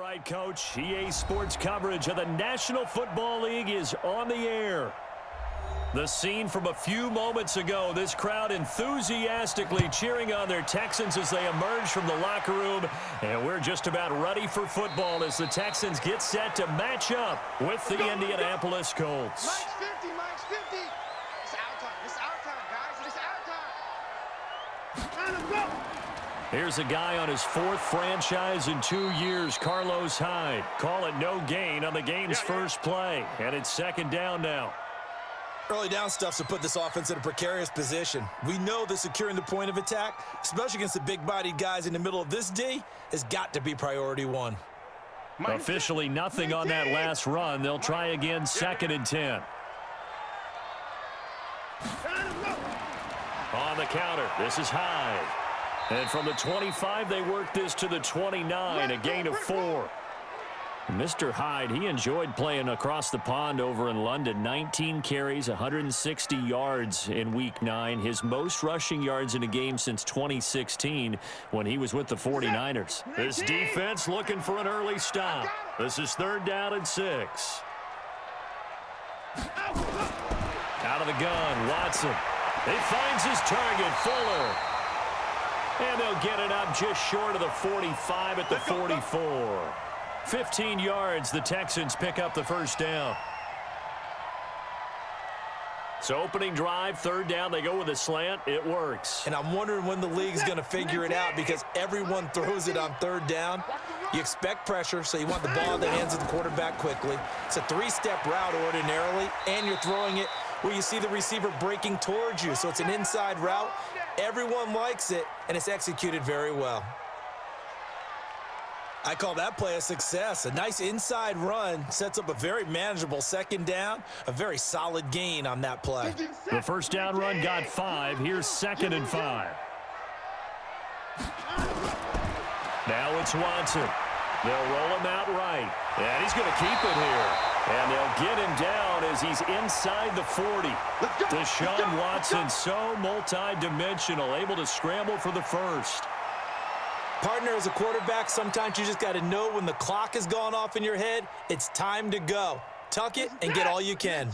right, Coach. EA Sports coverage of the National Football League is on the air. The scene from a few moments ago, this crowd enthusiastically cheering on their Texans as they emerge from the locker room. And we're just about ready for football as the Texans get set to match up with the Indianapolis Colts. Mike's 50, Mike's 50. It's our time. It's our time, guys. It's our time. Let's go. Here's a guy on his fourth franchise in 2 years, Carlos Hyde. Call it no gain on the game's first play. And it's second down now. Early down stuff's to put this offense in a precarious position. We know that securing the point of attack, especially against the big-bodied guys in the middle of this D, has got to be priority one. Officially nothing on that last run. They'll try again, second and 10. On the counter, this is Hyde. And from the 25, they work this to the 29, a gain of 4. Mr. Hyde, he enjoyed playing across the pond over in London. 19 carries, 160 yards in Week 9. His most rushing yards in a game since 2016 when he was with the 49ers. This defense looking for an early stop. This is third down and 6. Out of the gun, Watson. He finds his target, Fuller. And they'll get it up just short of the 45 at the 44. 15 yards, the Texans pick up the first down. So opening drive, third down, they go with a slant. It works. And I'm wondering when the league's going to figure it out because everyone throws it on third down. You expect pressure, so you want the ball in the hands of the quarterback quickly. It's a three-step route ordinarily, and you're throwing it where you see the receiver breaking towards you. So it's an inside route. Everyone likes it, and it's executed very well. I call that play a success. A nice inside run sets up a very manageable second down, a very solid gain on that play. The first down run got 5. Here's second and 5. Now it's Watson. They'll roll him out right, and he's going to keep it here. And they'll get him down as he's inside the 40. Deshaun Watson, so multi-dimensional, able to scramble for the first. Partner, as a quarterback, sometimes you just got to know when the clock has gone off in your head, it's time to go. Tuck it and get all you can.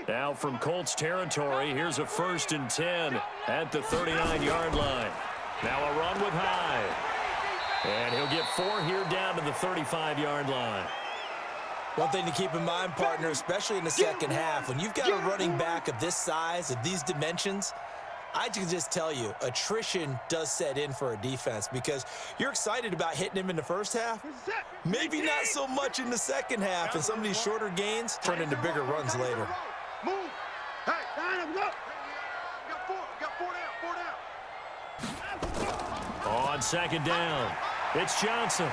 Now from Colts territory, here's a first and 10 at the 39-yard line. Now a run with Hyde. And he'll get 4 here down to the 35-yard line. One thing to keep in mind, partner, especially in the second half, when you've got a running back of this size, of these dimensions, I can just tell you, attrition does set in for a defense because you're excited about hitting him in the first half. Maybe not so much in the second half, and some of these shorter gains turn into bigger runs later. Move. Hey, line him, go. Got four down. On second down, it's Johnson.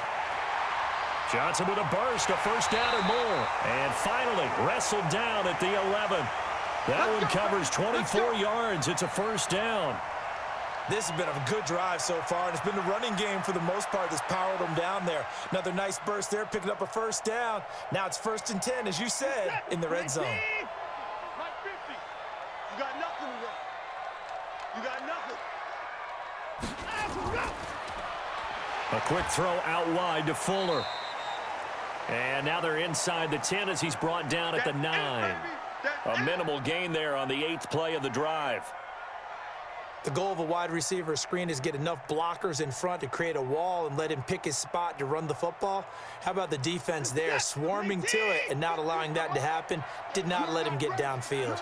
Johnson with a burst, a first down or more. And finally, wrestled down at the 11. That one covers 24 yards. It's a first down. This has been a good drive so far, and it's been the running game for the most part that's powered them down there. Another nice burst there, picking up a first down. Now it's first and 10, as you said, in the red zone. Mike 50. You got nothing today. You got nothing. A quick throw out wide to Fuller. And now they're inside the 10 as he's brought down at the 9. A minimal gain there on the 8th play of the drive. The goal of a wide receiver screen is get enough blockers in front to create a wall and let him pick his spot to run the football. How about the defense there, swarming to it and not allowing that to happen? Did not let him get downfield.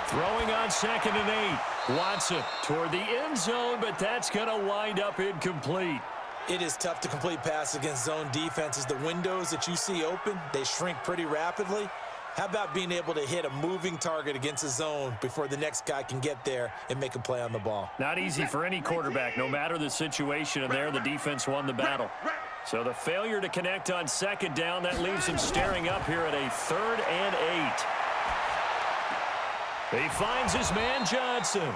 Throwing on second and 8. Watson toward the end zone, but that's going to wind up incomplete. It is tough to complete passes against zone defenses. The windows that you see open, they shrink pretty rapidly. How about being able to hit a moving target against a zone before the next guy can get there and make a play on the ball? Not easy for any quarterback, no matter the situation, and there the defense won the battle. So the failure to connect on second down, that leaves him staring up here at a 3rd and 8. He finds his man Johnson.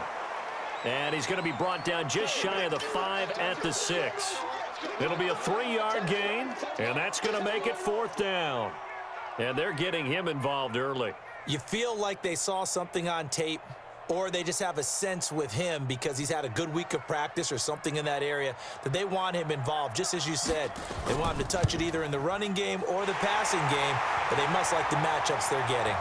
And he's going to be brought down just shy of the 5 at the 6. It'll be a 3-yard gain, and that's going to make it 4th down. And they're getting him involved early. You feel like they saw something on tape or they just have a sense with him because he's had a good week of practice or something in that area that they want him involved. Just as you said, they want him to touch it either in the running game or the passing game, but they must like the matchups they're getting.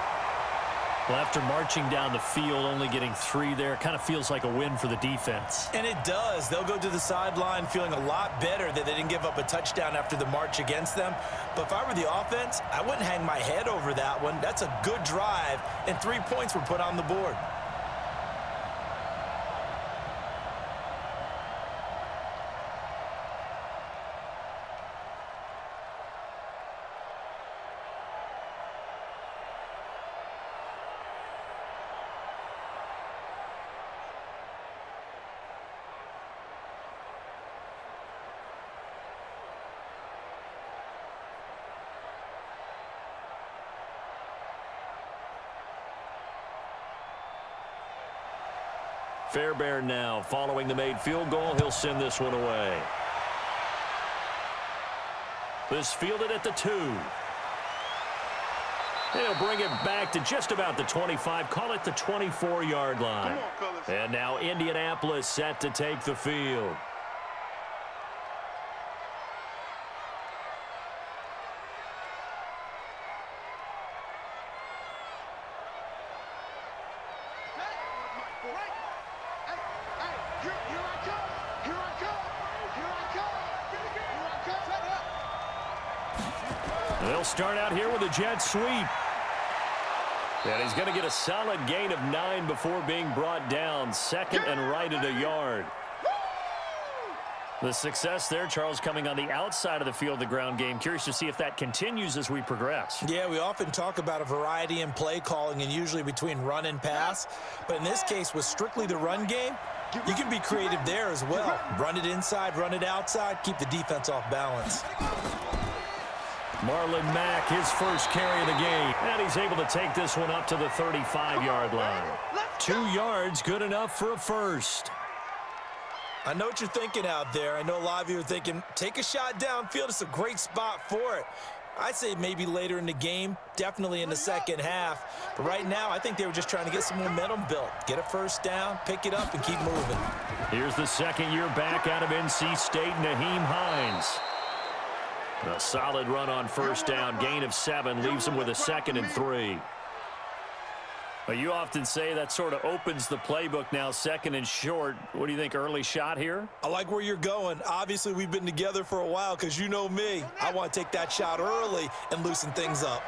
Well, after marching down the field, only getting 3 there, kind of feels like a win for the defense. And it does. They'll go to the sideline feeling a lot better that they didn't give up a touchdown after the march against them. But if I were the offense, I wouldn't hang my head over that one. That's a good drive, and 3 points were put on the board. Fairbairn now following the made field goal. He'll send this one away. This fielded at the 2. He'll bring it back to just about the 25. Call it the 24-yard line. Come on, fellas. And now Indianapolis set to take the field. They'll start out here with a jet sweep. And he's going to get a solid gain of 9 before being brought down. Second and right at a yard. The success there, Charles, coming on the outside of the field, the ground game. Curious to see if that continues as we progress. Yeah, we often talk about a variety in play calling and usually between run and pass. But in this case, with strictly the run game, you can be creative there as well. Run it inside, run it outside, keep the defense off balance. Marlon Mack, his first carry of the game. And he's able to take this one up to the 35-yard line. 2 yards, good enough for a first. I know what you're thinking out there. I know a lot of you are thinking, take a shot downfield. It's a great spot for it. I'd say maybe later in the game, definitely in the second half. But right now, I think they were just trying to get some momentum built. Get a first down, pick it up, and keep moving. Here's the second year back out of NC State, Nyheim Hines. A solid run on first down, gain of 7, leaves him with a 2nd and 3. Well, you often say that sort of opens the playbook now, 2nd and short. What do you think, early shot here? I like where you're going. Obviously, we've been together for a while because you know me. I want to take that shot early and loosen things up.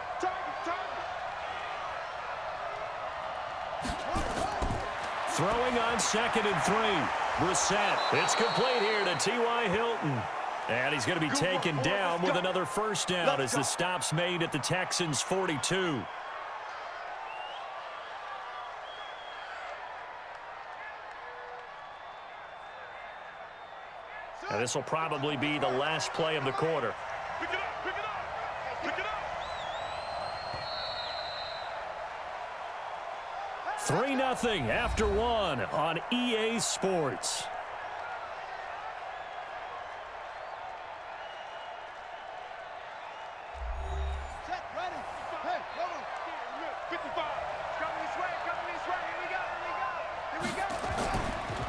Throwing on 2nd and 3. Brissett. It's complete here to T.Y. Hilton. And he's going to be taken down with another first down as the stop's made at the Texans' 42. And this will probably be the last play of the quarter. Pick it up, pick it up, pick it up. 3-0 after 1 on EA Sports. Set, ready. Hey, hold on. 55. Coming this way, here we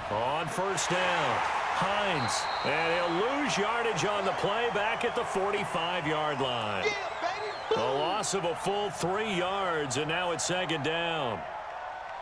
go. On first down, Hines. And he'll lose yardage on the play back at the 45-yard line. Yeah, baby. A loss of a full 3 yards, and now it's 2nd down.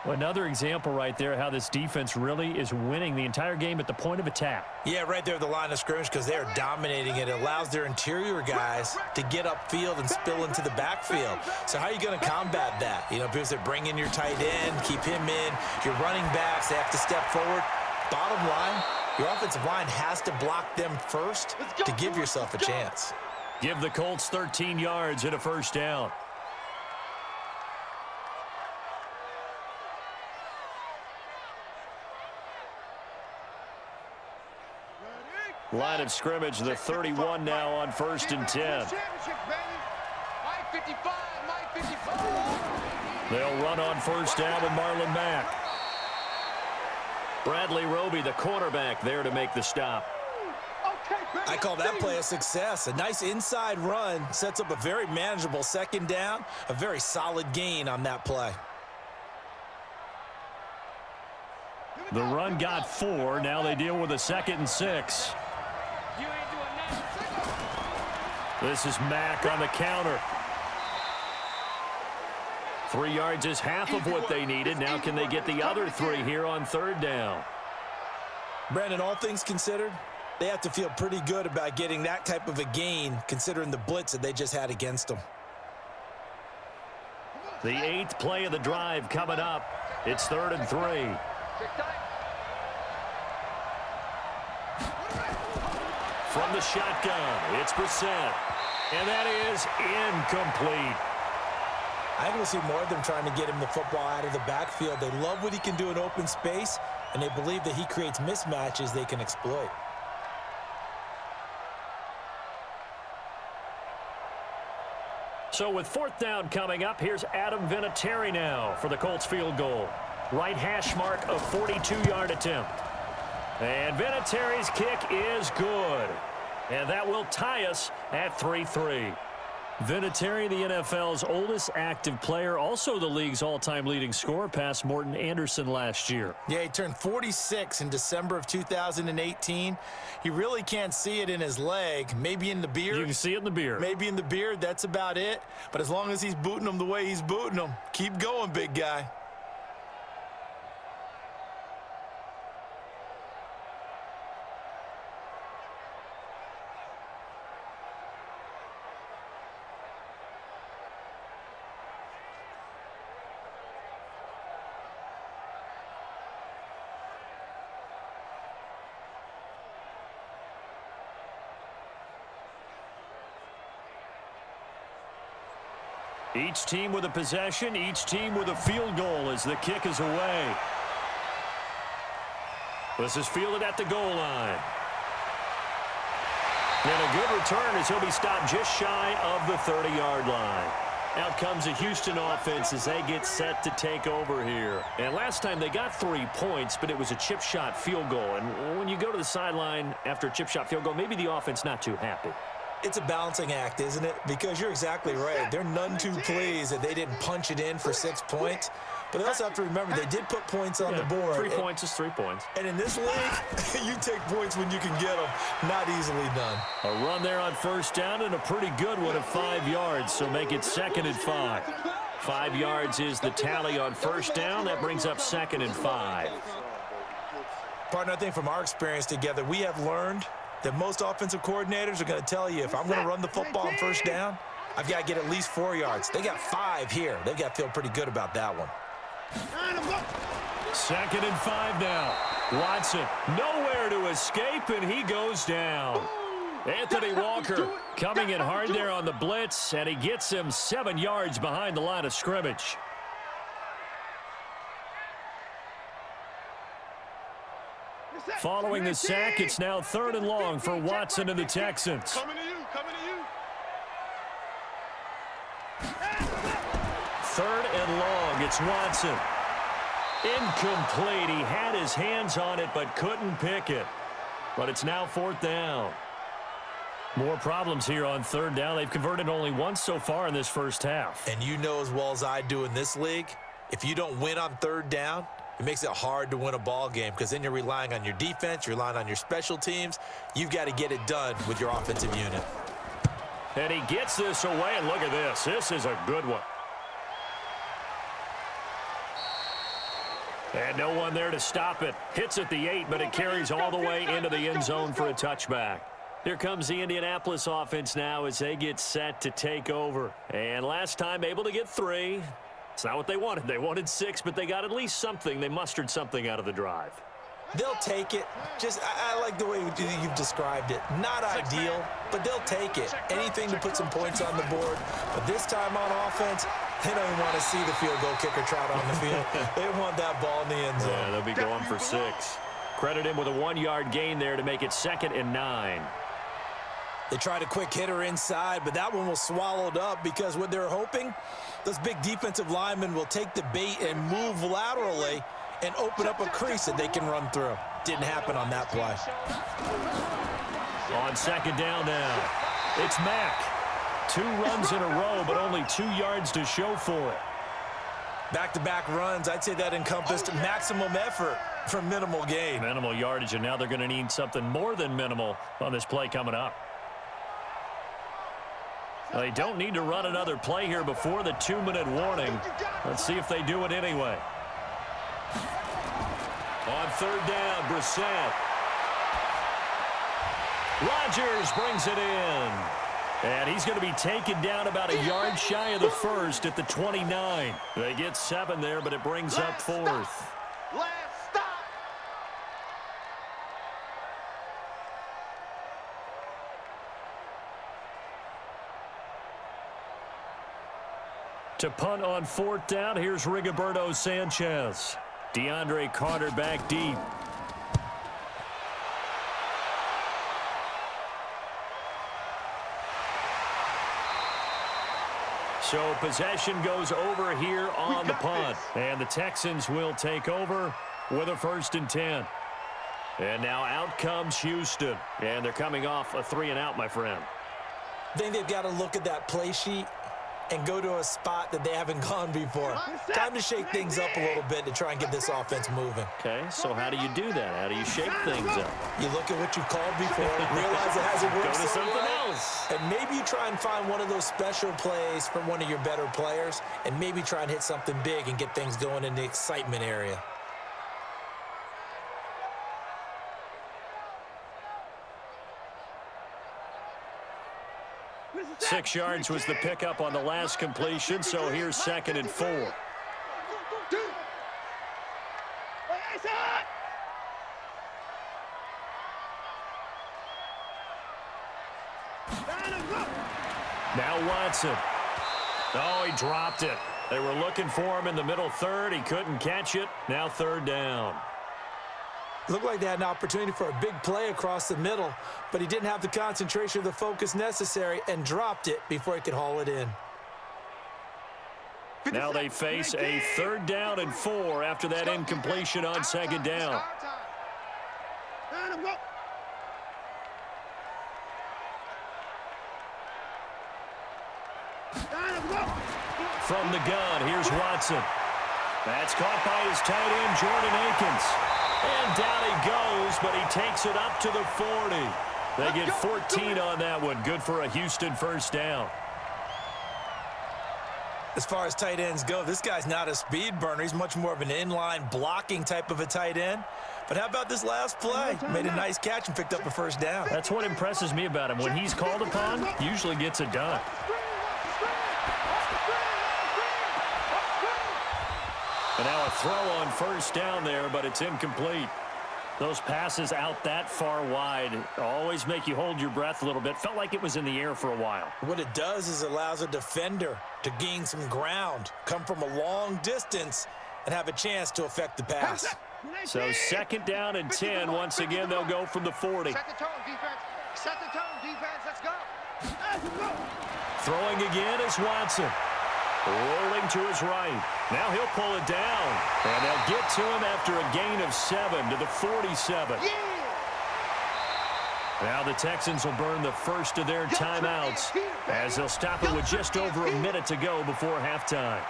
Well, another example right there how this defense really is winning the entire game at the point of attack. Yeah, right there at the line of scrimmage because they are dominating it. It allows their interior guys to get upfield and spill into the backfield. So how are you going to combat that? You know, because they're bringing your tight end, keep him in. Your running backs, they have to step forward. Bottom line, your offensive line has to block them first to give yourself a chance. Give the Colts 13 yards and a first down. Line of scrimmage, the 31 now on 1st and 10. They'll run on first down with Marlon Mack. Bradley Roby, the quarterback, there to make the stop. I call that play a success. A nice inside run sets up a very manageable 2nd down, a very solid gain on that play. The run got 4. Now they deal with a 2nd and 6. This is Mack on the counter. 3 yards is half of what they needed. Now can they get the other 3 here on 3rd down? Brandon, all things considered, they have to feel pretty good about getting that type of a gain considering the blitz that they just had against them. The 8th play of the drive coming up. It's 3rd and 3. From the shotgun, it's Brissett. And that is incomplete. I think we'll see more of them trying to get him the football out of the backfield. They love what he can do in open space, and they believe that he creates mismatches they can exploit. So with 4th down coming up, here's Adam Vinatieri now for the Colts field goal. Right hash mark of 42-yard attempt. And Vinatieri's kick is good. And that will tie us at 3-3. Vinatieri, the NFL's oldest active player, also the league's all-time leading scorer, past Morton Anderson last year. Yeah, he turned 46 in December of 2018. He really can't see it in his leg, maybe in the beard. You can see it in the beard. Maybe in the beard, that's about it. But as long as he's booting them the way he's booting them, keep going, big guy. Each team with a possession, each team with a field goal as the kick is away. This is fielded at the goal line. And a good return as he'll be stopped just shy of the 30-yard line. Out comes the Houston offense as they get set to take over here. And last time they got 3 points, but it was a chip shot field goal. And when you go to the sideline after a chip shot field goal, maybe the offense not too happy. It's a balancing act, isn't it? Because you're exactly right. They're none too pleased that they didn't punch it in for 6 points. But they also have to remember they did put points on the board. 3 points is 3 points. And in this league, you take points when you can get them. Not easily done. A run there on 1st down and a pretty good one of 5 yards. So make it 2nd and 5. 5 yards is the tally on 1st down. That brings up 2nd and 5. Partner, I think from our experience together, we have learned that most offensive coordinators are going to tell you, if I'm going to run the football on 1st down, I've got to get at least 4 yards. They got 5 here. They've got to feel pretty good about that one. 2nd and 5 now. Watson nowhere to escape, and he goes down. Anthony Walker coming in hard there on the blitz, and he gets him 7 yards behind the line of scrimmage. Following the sack, it's now 3rd and long for Watson and the Texans. Coming to you, coming to you. 3rd and long, it's Watson. Incomplete. He had his hands on it but couldn't pick it. But it's now 4th down. More problems here on 3rd down. They've converted only once so far in this first half. And you know as well as I do in this league, if you don't win on 3rd down, it makes it hard to win a ball game because then you're relying on your defense, you're relying on your special teams. You've got to get it done with your offensive unit. And he gets this away, and look at this. This is a good one. And no one there to stop it. Hits at the 8, but it carries all the way into the end zone for a touchback. Here comes the Indianapolis offense now as they get set to take over. And last time able to get 3. It's not what they wanted. They wanted 6, but they got at least something. They mustered something out of the drive. They'll take it. Just, I like the way you've described it. Not ideal, but they'll take it. Anything to put some points on the board. But this time on offense, they don't even want to see the field goal kicker trot on the field. They want that ball in the end zone. Yeah, they'll be going for 6. Credit him with a 1-yard gain there to make it 2nd and 9. They tried a quick hitter inside, but that one was swallowed up because what they're hoping, those big defensive linemen will take the bait and move laterally and open up a crease that they can run through. Didn't happen on that play. On 2nd down now, it's Mack. 2 runs in a row, but only 2 yards to show for it. Back-to-back runs, I'd say that encompassed maximum effort. for minimal gain. Minimal yardage, and now they're going to need something more than minimal on this play coming up. They don't need to run another play here before the 2-minute warning. Let's see if they do it anyway. On 3rd down, Brissett. Rodgers brings it in. And he's going to be taken down about a yard shy of the first at the 29. They get 7 there, but it brings up 4th. Last stop. To punt on 4th down, here's Rigoberto Sanchez. DeAndre Carter back deep. So possession goes over here on the punt. And the Texans will take over with a 1st and 10. And now out comes Houston. And they're coming off a 3-and-out, my friend. I think they've got to look at that play sheet and go to a spot that they haven't gone before. Time to shake things up a little bit to try and get this offense moving. Okay, so how do you do that? How do you shake things up? You look at what you've called before, realize it hasn't worked Go to so something well, else. and maybe you try and find one of those special plays from one of your better players, and maybe try and hit something big and get things going in the excitement area. Six yards was the pickup on the last completion, so here's 2nd and 4. Now Watson. Oh, he dropped it. They were looking for him in the middle 3rd. He couldn't catch it. Now 3rd down. Looked like they had an opportunity for a big play across the middle, but he didn't have the concentration or the focus necessary and dropped it before he could haul it in. Now they face a 3rd down and 4 after that incompletion on 2nd down. From the gun, here's Watson. That's caught by his tight end, Jordan Akins. And down he goes, but he takes it up to the 40. They get 14 on that one. Good for a Houston 1st down. As far as tight ends go, this guy's not a speed burner. He's much more of an inline blocking type of a tight end. But how about this last play? Made a nice catch and picked up a 1st down. That's what impresses me about him. When he's called upon, usually gets it done. And now a throw on 1st down there, but it's incomplete. Those passes out that far wide always make you hold your breath a little bit. Felt like it was in the air for a while. What it does is it allows a defender to gain some ground, come from a long distance, and have a chance to affect the pass. So 2nd down and 10. Once again, they'll go from the 40. Set the tone, defense. Set the tone, defense. Let's go. Throwing again is Watson. Rolling to his right. Now he'll pull it down. And they'll get to him after a gain of 7 to the 47. Yeah. Now the Texans will burn the first of their timeouts as they'll stop it with just over a minute to go before halftime.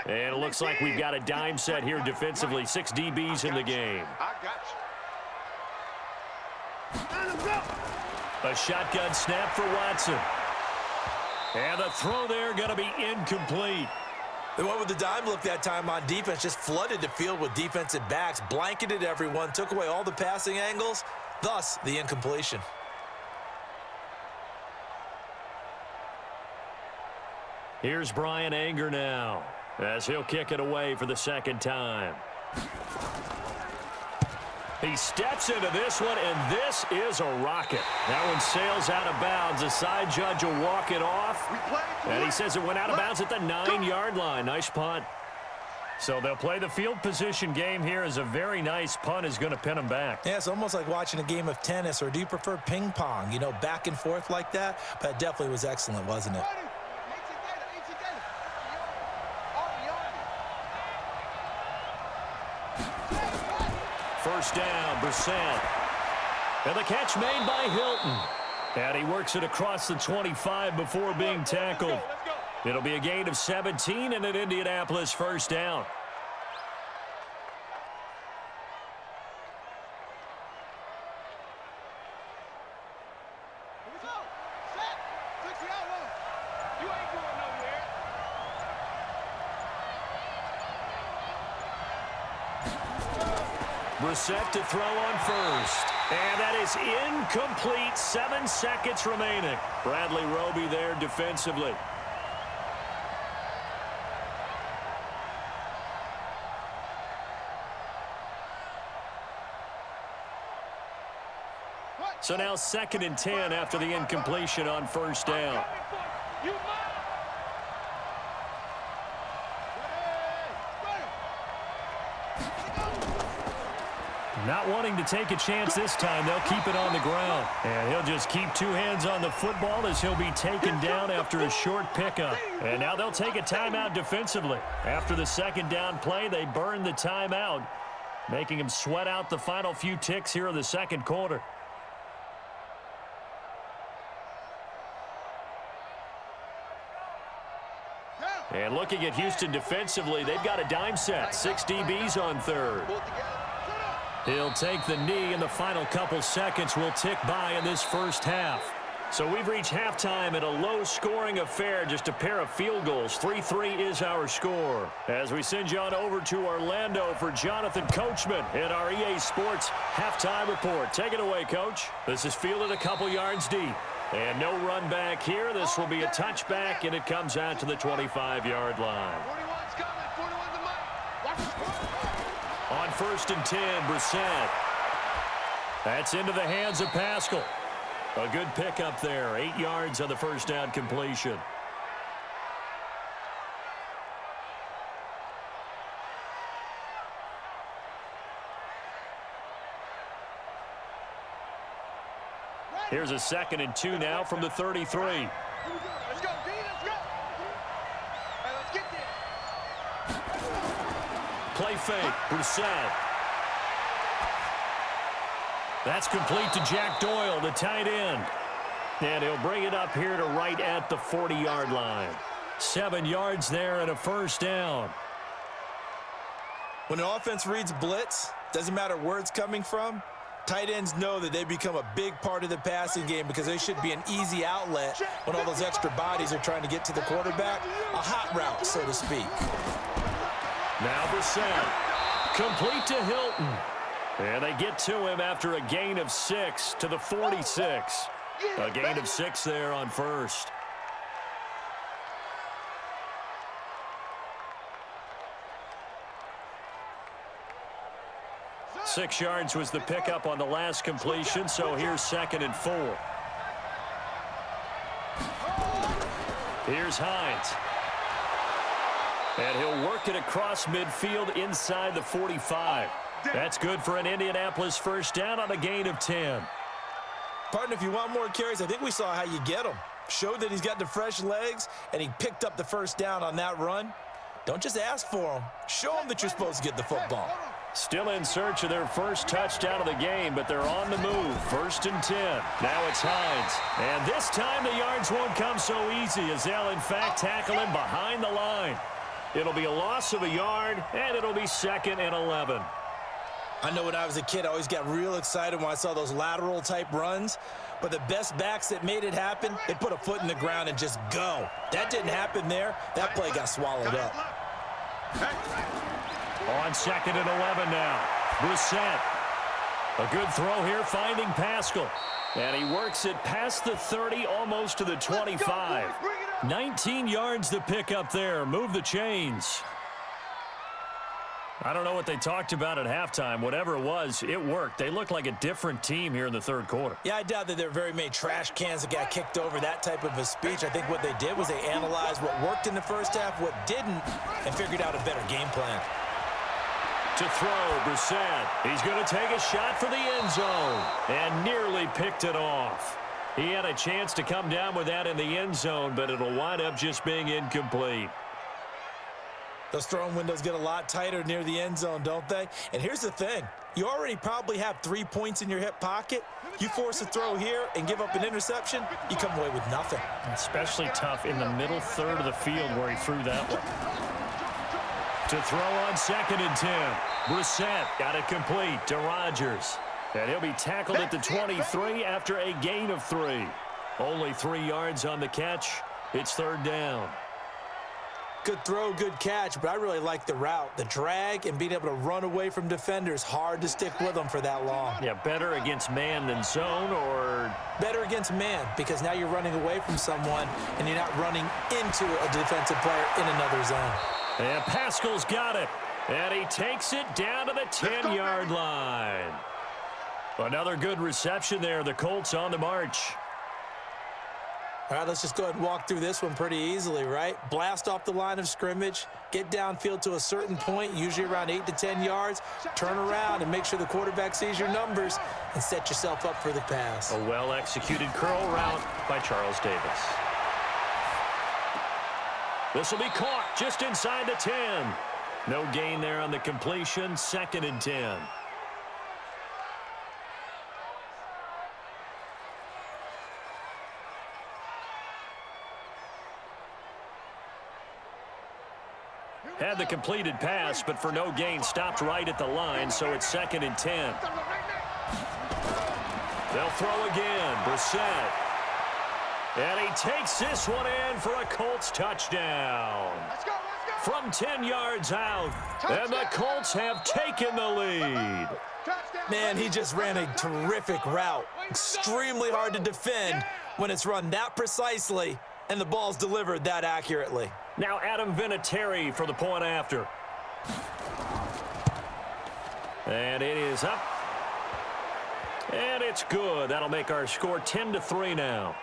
And it looks like we've got a dime set here defensively. 6 DBs in the game. I got you. A shotgun snap for Watson. And the throw there going to be incomplete. They went with the dime look that time on defense, just flooded the field with defensive backs, blanketed everyone, took away all the passing angles, thus the incompletion. Here's Brian Anger now, as he'll kick it away for the 2nd time. He steps into this one, and this is a rocket. That one sails out of bounds. The side judge will walk it off, and he says it went out of bounds at the 9-yard line. Nice punt. So they'll play the field position game here as a very nice punt is going to pin them back. Yeah, it's almost like watching a game of tennis, or do you prefer ping pong, you know, back and forth like that? But it definitely was excellent, wasn't it? first down. Brissett. And the catch made by Hilton. And he works it across the 25 before being tackled. It'll be a gain of 17 and an Indianapolis first down. Brissett to throw on first. And that is incomplete. 7 seconds remaining. Bradley Roby there defensively. So now 2nd and 10 after the incompletion on first down. Not wanting to take a chance this time, they'll keep it on the ground. And he'll just keep 2 hands on the football as he'll be taken down after a short pickup. And now they'll take a timeout defensively. After the 2nd down play, they burn the timeout, making him sweat out the final few ticks here in the 2nd quarter. And looking at Houston defensively, they've got a dime set. 6 DBs on 3rd. He'll take the knee, and the final couple seconds will tick by in this first half. So we've reached halftime at a low-scoring affair, just a pair of field goals. 3-3 is our score. As we send you on over to Orlando for Jonathan Coachman in our EA Sports halftime report. Take it away, Coach. This is fielded a couple yards deep. And no run back here. This will be a touchback, and it comes out to the 25-yard line. 41's coming. 41's the mic. Watch the score. On 1st and 10, Brissett. That's into the hands of Pascal. A good pickup there. 8 yards on the first down completion. Here's a 2nd and 2 now from the 33. Let's go, D. Let's go. Hey, let's get there. Play fake. Brissett. That's complete to Jack Doyle, the tight end. And he'll bring it up here to right at the 40-yard line. 7 yards there and a first down. When an offense reads blitz, doesn't matter where it's coming from, tight ends know that they become a big part of the passing game because they should be an easy outlet when all those extra bodies are trying to get to the quarterback. A hot route, so to speak. Now Brissett. Complete to Hilton. And they get to him after a gain of 6 to the 46. A gain of 6 there on first. Six yards was the pickup on the last completion, so here's 2nd and 4. Here's Hines. And he'll work it across midfield inside the 45. That's good for an Indianapolis first down on a gain of 10. Partner, if you want more carries, I think we saw how you get him. Showed that he's got the fresh legs, and he picked up the first down on that run. Don't just ask for him. Show him that you're supposed to get the football. Still in search of their first touchdown of the game, but they're on the move. 1st and 10. Now it's Hines. And this time the yards won't come so easy as they'll, in fact, tackle him behind the line. It'll be a loss of a yard, and it'll be 2nd and 11. I know when I was a kid, I always got real excited when I saw those lateral-type runs. But the best backs that made it happen, they put a foot in the ground and just go. That didn't happen there. That play got swallowed up. On 2nd and 11 now. Brissett. A good throw here, finding Pascal. And he works it past the 30, almost to the 25. 19 yards to pick up there. Move the chains. I don't know what they talked about at halftime. Whatever it was, it worked. They look like a different team here in the 3rd quarter. Yeah, I doubt that there are very many trash cans that got kicked over, that type of a speech. I think what they did was they analyzed what worked in the first half, what didn't, and figured out a better game plan. To throw, Brissett. He's going to take a shot for the end zone and nearly picked it off. He had a chance to come down with that in the end zone, but it'll wind up just being incomplete. Those throwing windows get a lot tighter near the end zone, don't they? And here's the thing. You already probably have 3 points in your hip pocket. You force a throw here and give up an interception, you come away with nothing. Especially tough in the middle third of the field where he threw that one. To throw on 2nd and 10. Brissett got it complete to Rodgers. And he'll be tackled at the 23 after a gain of 3. Only 3 yards on the catch. It's 3rd down. Good throw, good catch, but I really like the route. The drag and being able to run away from defenders, hard to stick with them for that long. Yeah, better against man than zone, or? Better against man, because now you're running away from someone and you're not running into a defensive player in another zone. And Pascal's got it. And he takes it down to the 10-yard line. Another good reception there. The Colts on the march. All right, let's just go ahead and walk through this one pretty easily, right? Blast off the line of scrimmage, get downfield to a certain point, usually around 8 to 10 yards, turn around and make sure the quarterback sees your numbers and set yourself up for the pass. A well-executed curl route by Charles Davis. This will be caught just inside the 10. No gain there on the completion, 2nd and 10. Had the completed pass, but for no gain, stopped right at the line, so it's 2nd and 10. They'll throw again. Brissett. And he takes this one in for a Colts touchdown. Let's go. From 10 yards out, and the Colts have taken the lead. Man, he just ran a terrific route. Extremely hard to defend when it's run that precisely and the ball's delivered that accurately. Now Adam Vinatieri for the point after. And it is up. And it's good. That'll make our score 10-3 now.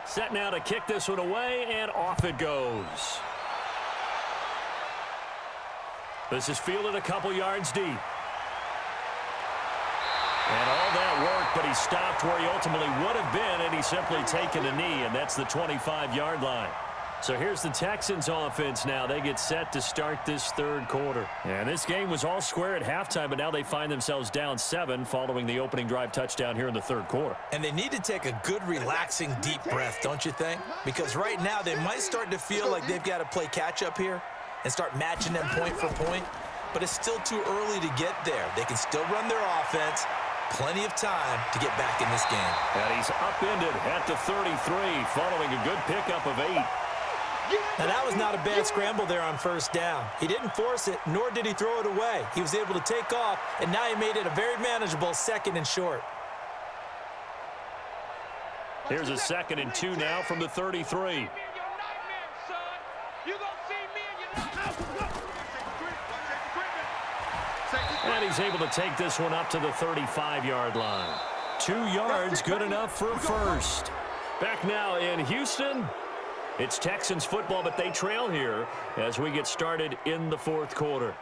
Set now to kick this one away, and off it goes. This is fielded a couple yards deep. And all that work, but he stopped where he ultimately would have been, and he's simply taken a knee, and that's the 25-yard line. So here's the Texans offense now. They get set to start this 3rd quarter. And this game was all square at halftime, but now they find themselves down 7 following the opening drive touchdown here in the 3rd quarter. And they need to take a good, relaxing, deep breath, don't you think? Because right now they might start to feel like they've got to play catch-up here and start matching them point for point. But it's still too early to get there. They can still run their offense. Plenty of time to get back in this game. And he's upended at the 33 following a good pickup of 8. Now, that was not a bad scramble there on 1st down. He didn't force it, nor did he throw it away. He was able to take off, and now he made it a very manageable 2nd and short. Here's a 2nd and 2 now from the 33. And he's able to take this one up to the 35-yard line. 2 yards, good enough for a first. Back now in Houston. It's Texans football, but they trail here as we get started in the 4th quarter.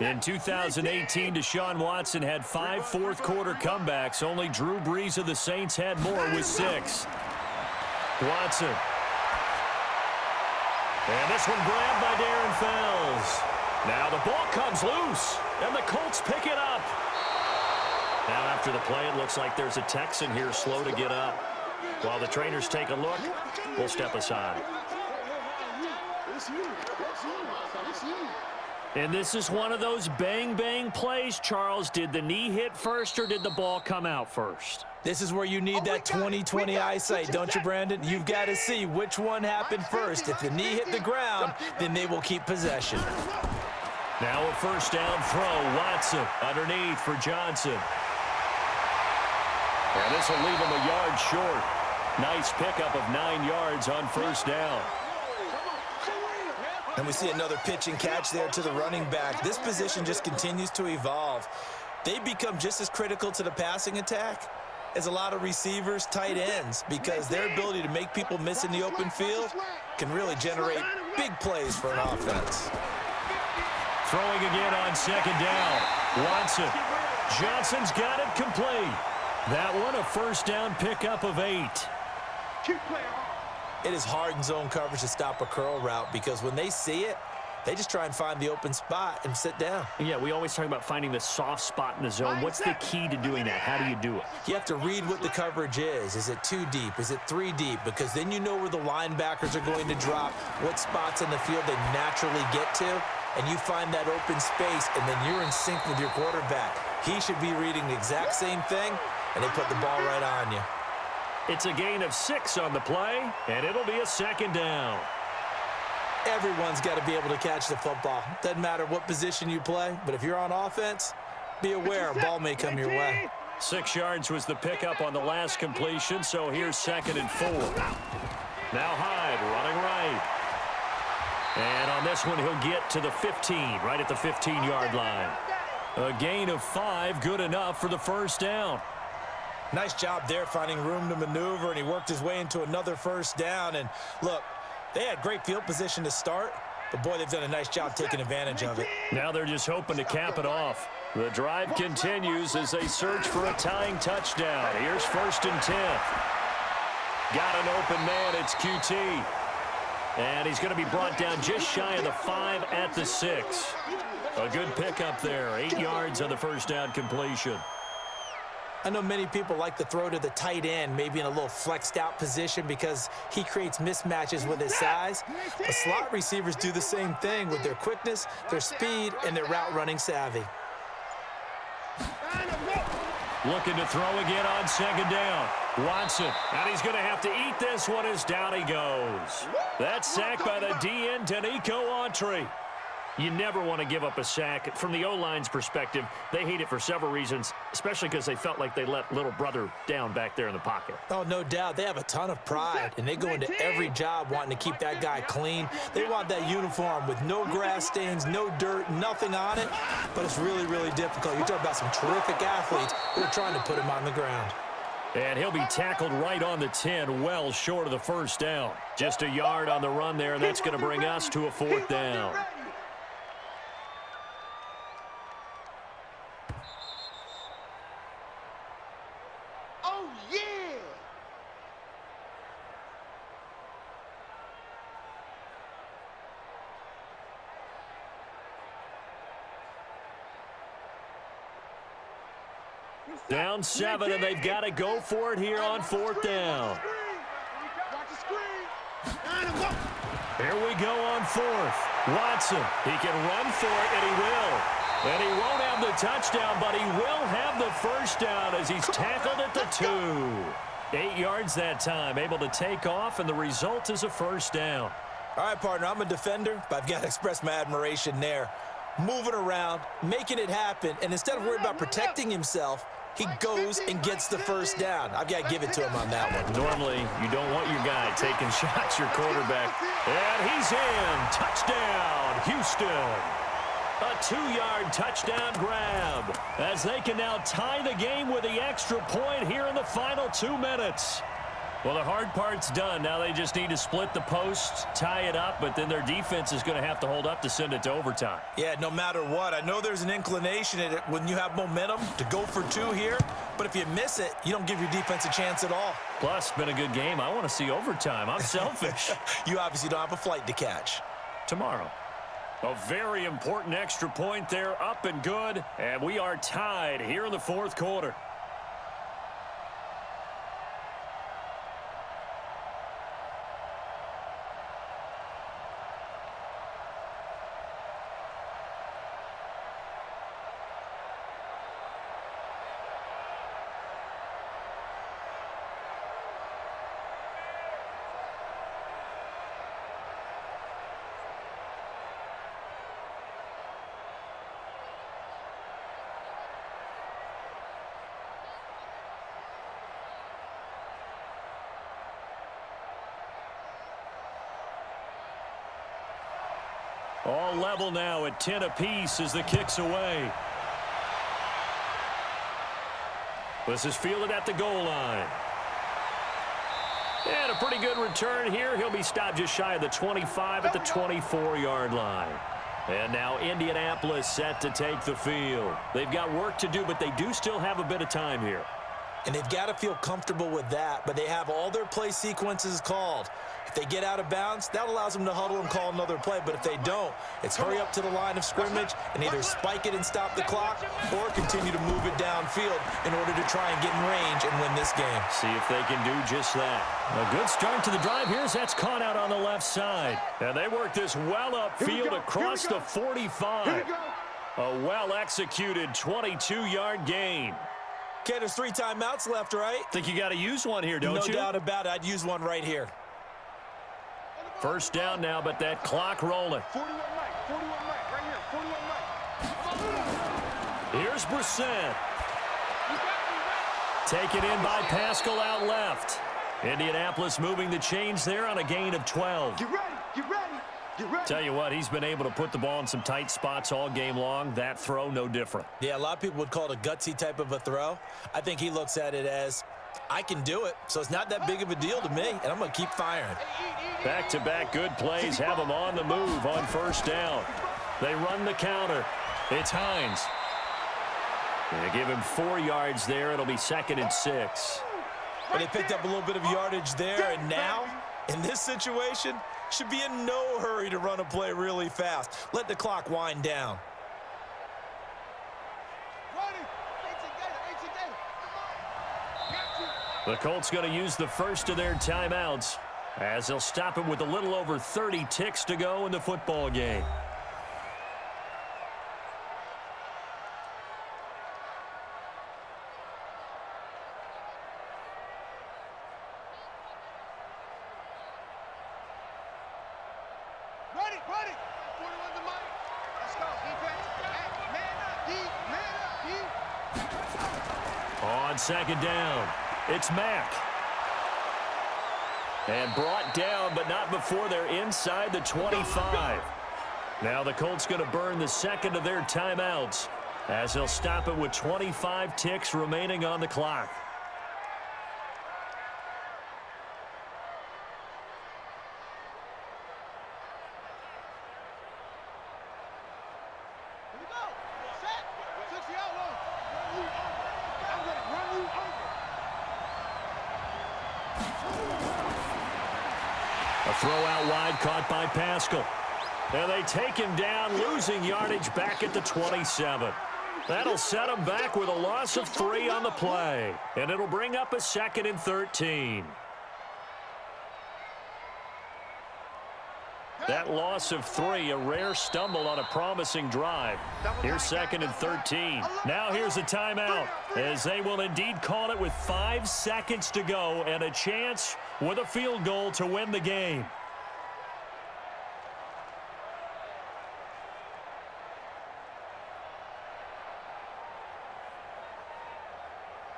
In 2018, Deshaun Watson had 5 fourth-quarter comebacks. Only Drew Brees of the Saints had more with 6. Watson. And this one grabbed by Darren Fells. Now the ball comes loose, and the Colts pick it up. Now after the play, it looks like there's a Texan here slow to get up. While the trainers take a look, we'll step aside. And this is one of those bang-bang plays, Charles. Did the knee hit first or did the ball come out first? This is where you need that 20/20 eyesight, don't you, Brandon? You've got to see which one happened first. If the knee hit the ground, then they will keep possession. Now a first down throw. Watson underneath for Johnson. And this will leave him a yard short. Nice pickup of 9 yards on first down. And we see another pitch and catch there to the running back. This position just continues to evolve. They become just as critical to the passing attack as a lot of receivers, tight ends, because their ability to make people miss in the open field can really generate big plays for an offense. Throwing again on second down. Watson. Johnson's got it complete. That one a first down pickup of 8. It is hard in zone coverage to stop a curl route because when they see it, they just try and find the open spot and sit down. Yeah, we always talk about finding the soft spot in the zone. What's the key to doing that? How do you do it? You have to read what the coverage is. Is it 2 deep? Is it 3 deep? Because then you know where the linebackers are going to drop, what spots in the field they naturally get to, and you find that open space, and then you're in sync with your quarterback. He should be reading the exact same thing, and they put the ball right on you. It's a gain of 6 on the play, and it'll be a second down. Everyone's got to be able to catch the football. Doesn't matter what position you play, but if you're on offense, be aware a ball may come your way. 6 yards was the pickup on the last completion, so here's 2nd and 4. Now Hyde running right. And on this one, he'll get to the 15, right at the 15-yard line. A gain of 5, good enough for the first down. Nice job there finding room to maneuver, and he worked his way into another first down. And look, they had great field position to start, but boy, they've done a nice job taking advantage of it. Now they're just hoping to cap it off. The drive continues as they search for a tying touchdown. Here's 1st and 10. Got an open man, it's QT. And he's going to be brought down just shy of the 5 at the 6. A good pickup there, 8 yards on the first down completion. I know many people like to throw to the tight end, maybe in a little flexed out position because he creates mismatches with his size. But slot receivers do the same thing with their quickness, their speed, and their route running savvy. Looking to throw again on second down. Watson, and he's going to have to eat this one as down he goes. That's sacked by the DN, Danico Autry. You never want to give up a sack. From the O-line's perspective, they hate it for several reasons, especially because they felt like they let little brother down back there in the pocket. Oh, no doubt. They have a ton of pride, and they go into every job wanting to keep that guy clean. They want that uniform with no grass stains, no dirt, nothing on it, but it's really, really difficult. You're talking about some terrific athletes who are trying to put him on the ground. And he'll be tackled right on the 10, well short of the first down. Just a yard on the run there, and that's going to bring us to a 4th down. Down 7, and they've got to go for it here on 4th down. Here we go on 4th. Watson, he can run for it, and he will. And he won't have the touchdown, but he will have the first down as he's tackled at the 2. 8 yards that time, able to take off, and the result is a first down. All right, partner, I'm a defender, but I've got to express my admiration there. Moving around, making it happen, and instead of worried about protecting himself, he goes and gets the first down. I've got to give it to him on that one. Normally, you don't want your guy taking shots, your quarterback. And he's in. Touchdown, Houston. A 2-yard touchdown grab as they can now tie the game with the extra point here in the final 2 minutes. Well, the hard part's done. Now they just need to split the posts, tie it up, but then their defense is going to have to hold up to send it to overtime. Yeah, no matter what. I know there's an inclination in it when you have momentum to go for 2 here, but if you miss it, you don't give your defense a chance at all. Plus, it's been a good game. I want to see overtime. I'm selfish. You obviously don't have a flight to catch. Tomorrow. A very important extra point there, up and good, and we are tied here in the 4th quarter. All level now at 10 apiece as the kick's away. This is fielded at the goal line. And a pretty good return here. He'll be stopped just shy of the 25 at the 24-yard line. And now Indianapolis set to take the field. They've got work to do, but they do still have a bit of time here. And they've got to feel comfortable with that, but they have all their play sequences called. If they get out of bounds, that allows them to huddle and call another play. But if they don't, it's hurry up to the line of scrimmage and either spike it and stop the clock or continue to move it downfield in order to try and get in range and win this game. See if they can do just that. A good start to the drive here as that's caught out on the left side. And they work this well upfield across the 45. A well-executed 22-yard gain. Okay, there's 3 timeouts left, right? Think you got to use one here, don't you? No doubt about it. I'd use one right here. First down now, but that clock rolling. 41 right here, 41 right. Here's Brissett. Taken in by Pascal out left. Indianapolis moving the chains there on a gain of 12. Get ready, get ready, get ready. Tell you what, he's been able to put the ball in some tight spots all game long. That throw, no different. Yeah, a lot of people would call it a gutsy type of a throw. I think he looks at it as, I can do it, so it's not that big of a deal to me, and I'm going to keep firing. Back-to-back good plays have them on the move on first down. They run the counter. It's Hines. They give him 4 yards there. It'll be 2nd and 6. But they picked up a little bit of yardage there, and now, in this situation, should be in no hurry to run a play really fast. Let the clock wind down. The Colts going to use the first of their timeouts as they'll stop it with a little over 30 ticks to go in the football game. Ready, 41 to Mike. Let's go, defense. Hey, man up, D. On second down, it's Mack. And brought down, but not before they're inside the 25. Now the Colts going to burn the second of their timeouts as they'll stop it with 25 ticks remaining on the clock. Here we go. Set. 60 out low. Run you over. I'm going to run you over. A throw out wide caught by Pascal. And they take him down, losing yardage back at the 27. That'll set him back with a loss of 3 on the play. And it'll bring up a 2nd and 13. That loss of 3, a rare stumble on a promising drive. Here's 2nd and 13. Now here's a timeout, as they will indeed call it with 5 seconds to go and a chance with a field goal to win the game.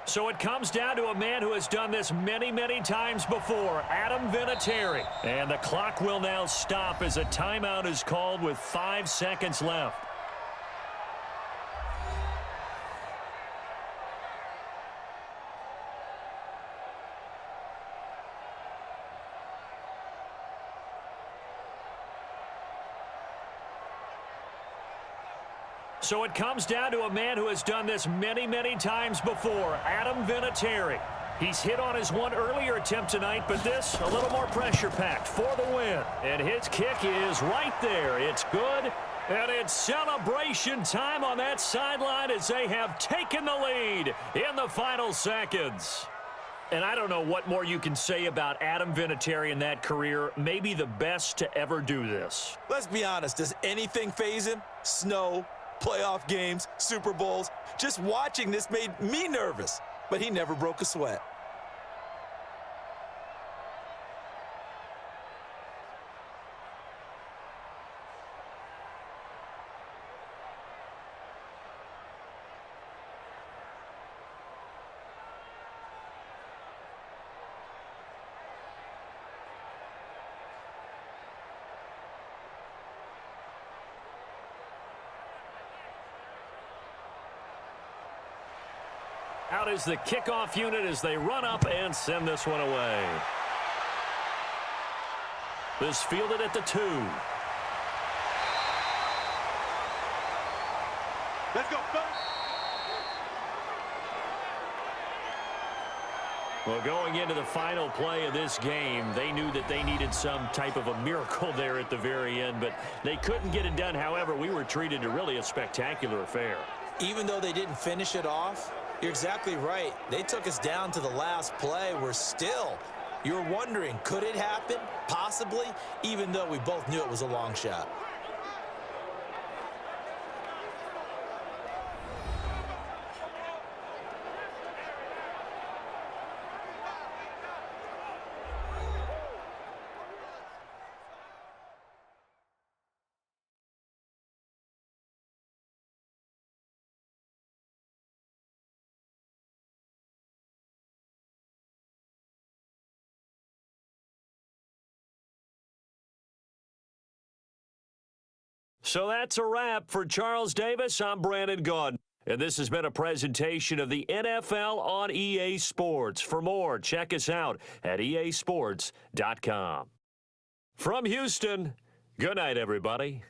So it comes down to a man who has done this many, many times before, Adam Vinatieri. And the clock will now stop as a timeout is called with 5 seconds left. So it comes down to a man who has done this many, many times before, Adam Vinatieri. He's hit on his one earlier attempt tonight, but this a little more pressure-packed for the win. And his kick is right there. It's good, and it's celebration time on that sideline as they have taken the lead in the final seconds. And I don't know what more you can say about Adam Vinatieri in that career. Maybe the best to ever do this. Let's be honest. Does anything faze him? Snow, playoff games, Super Bowls. Just watching this made me nervous, but he never broke a sweat. Out is the kickoff unit as they run up and send this one away. This fielded at the 2. Let's go, go. Well, going into the final play of this game, they knew that they needed some type of a miracle there at the very end, but they couldn't get it done. However, we were treated to really a spectacular affair. Even though they didn't finish it off, you're exactly right. They took us down to the last play. You're wondering, could it happen? Possibly, even though we both knew it was a long shot. So that's a wrap for Charles Davis. I'm Brandon Gaudin, and this has been a presentation of the NFL on EA Sports. For more, check us out at easports.com. From Houston, good night, everybody.